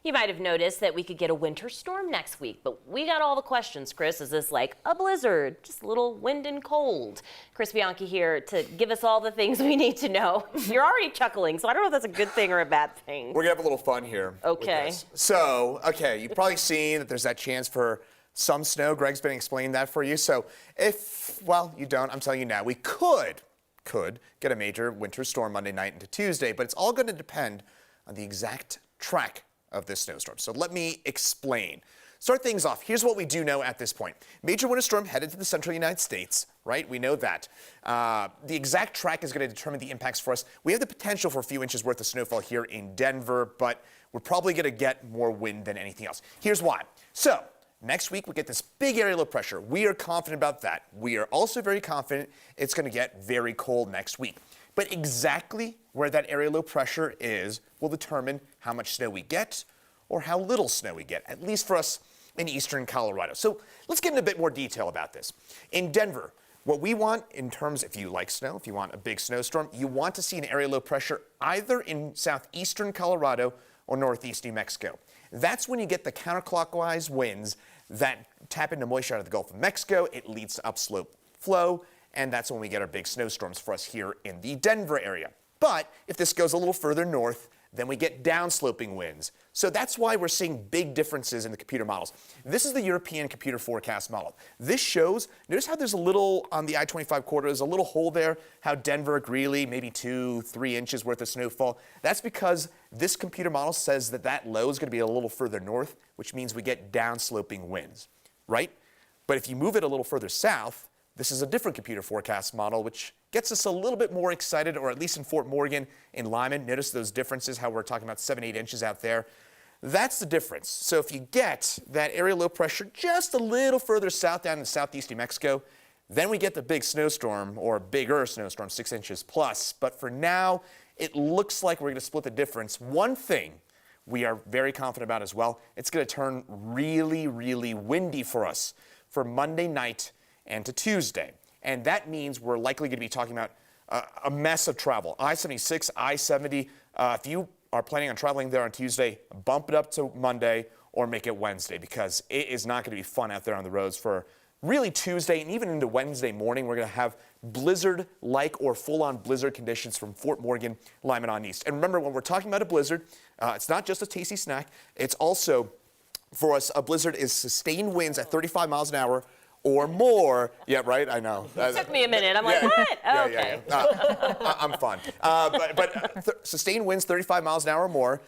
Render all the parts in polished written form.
You might have noticed that we could get a winter storm next week, but we got all the questions, Chris. Is this like a blizzard? Just a little wind and cold? Chris Bianchi here to give us all the things we need to know. You're already chuckling, so I don't know if that's a good thing or a bad thing. We're going to have a little fun here. Okay. With this. So, you've probably seen that there's that chance for some snow. Greg's been explaining that for you. So if, well, you don't, I'm telling you now, we could get a major winter storm Monday night into Tuesday, but it's all going to depend on the exact track of this snowstorm. So let me explain. Start things off. Here's what we do know at this point. Major winter storm headed to the central United States, right? We know that. The exact track is going to determine the impacts for us. We have the potential for a few inches worth of snowfall here in Denver, but we're probably going to get more wind than anything else. Here's why. So next week, we get this big area low pressure. We are confident about that. We are also very confident it's going to get very cold next week. But exactly where that area low pressure is will determine how much snow we get or how little snow we get, at least for us in eastern Colorado. So let's get into a bit more detail about this. In Denver, what we want in terms, if you like snow, if you want a big snowstorm, you want to see an area low pressure either in southeastern Colorado or northeast New Mexico. That's when you get the counterclockwise winds that tap into moisture out of the Gulf of Mexico. It leads to upslope flow, and that's when we get our big snowstorms for us here in the Denver area. But if this goes a little further north, then we get downsloping winds. So that's why we're seeing big differences in the computer models. This is the European computer forecast model. This shows, notice how there's a little, on the I-25 corridor, there's a little hole there, how Denver, Greeley, maybe 2-3 inches worth of snowfall. That's because this computer model says that that low is going to be a little further north, which means we get downsloping winds, right? But if you move it a little further south, this is a different computer forecast model, which gets us a little bit more excited, or at least in Fort Morgan, in Lyman. Notice those differences, how we're talking about 7-8 inches out there. That's the difference. So if you get that area low pressure just a little further south down in southeast New Mexico, then we get the big snowstorm, or bigger snowstorm, 6 inches plus. But for now, it looks like we're going to split the difference. One thing we are very confident about as well, it's going to turn really, really windy for us for Monday night and to Tuesday. And that means we're likely going to be talking about a mess of travel. I-76, I-70, if you are planning on traveling there on Tuesday, bump it up to Monday or make it Wednesday, because it is not going to be fun out there on the roads for really Tuesday and even into Wednesday morning. We're going to have blizzard-like or full-on blizzard conditions from Fort Morgan, Lyman on east. And remember, when we're talking about a blizzard, it's not just a tasty snack. It's also, for us, a blizzard is sustained winds at 35 miles an hour or more. Yeah, right? I know. It took me a minute. I'm like, what? Oh, okay. I'm fun. Sustained winds 35 miles an hour or more,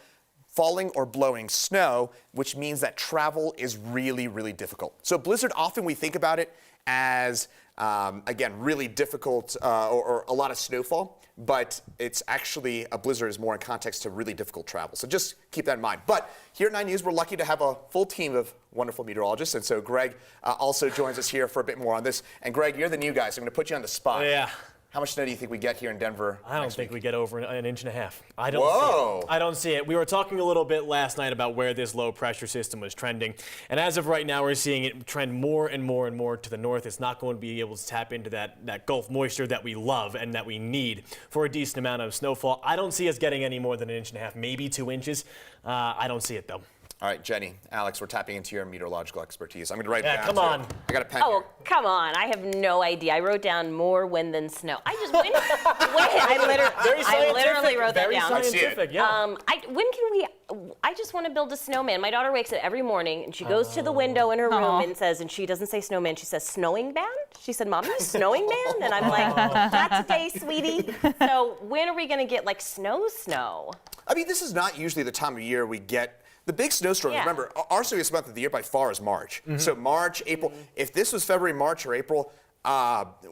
falling or blowing snow, which means that travel is really, really difficult. So blizzard, often we think about it as, again, really difficult or a lot of snowfall, but it's actually, a blizzard is more in context to really difficult travel. So just keep that in mind. But here at 9 News, we're lucky to have a full team of wonderful meteorologists, and so Greg also joins us here for a bit more on this. And Greg, you're the new guy, so I'm going to put you on the spot. Yeah. How much snow do you think we get here in Denver? I don't think we get over an inch and a half. I don't see it. I don't see it. We were talking a little bit last night about where this low pressure system was trending. And as of right now, we're seeing it trend more and more and more to the north. It's not going to be able to tap into that Gulf moisture that we love and that we need for a decent amount of snowfall. I don't see us getting any more than an inch and a half, maybe 2 inches. I don't see it, though. All right, Jenny, Alex, we're tapping into your meteorological expertise. I'm going to write Yeah, down. come on. I got a pen Oh, here. come on. I have no idea. I wrote down more wind than snow. I just wind. I literally wrote that down. Very scientific, yeah. When can we? I just want to build a snowman. My daughter wakes up every morning and she goes to the window in her room and says, and she doesn't say snowman, she says snowing man. She said, "Mommy, snowing man?" And I'm like, "Not today, sweetie." So when are we going to get like snow? I mean, this is not usually the time of year we get the big snowstorms. Yeah. Remember, our snowiest month of the year by far is March. So March, April. If this was February, March, or April,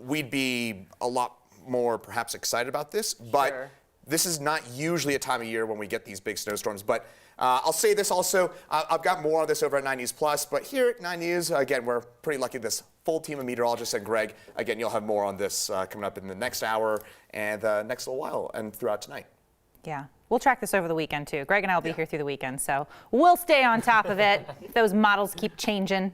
we'd be a lot more perhaps excited about this. But Sure. this is not usually a time of year when we get these big snowstorms. But I'll say this also, I've got more on this over at 9 News Plus. But here at 9 News, again, we're pretty lucky this full team of meteorologists. And Greg, again, you'll have more on this coming up in the next hour and the next little while and throughout tonight. Yeah. We'll track this over the weekend, too. Greg and I will be here through the weekend, so we'll stay on top of it. Those models keep changing.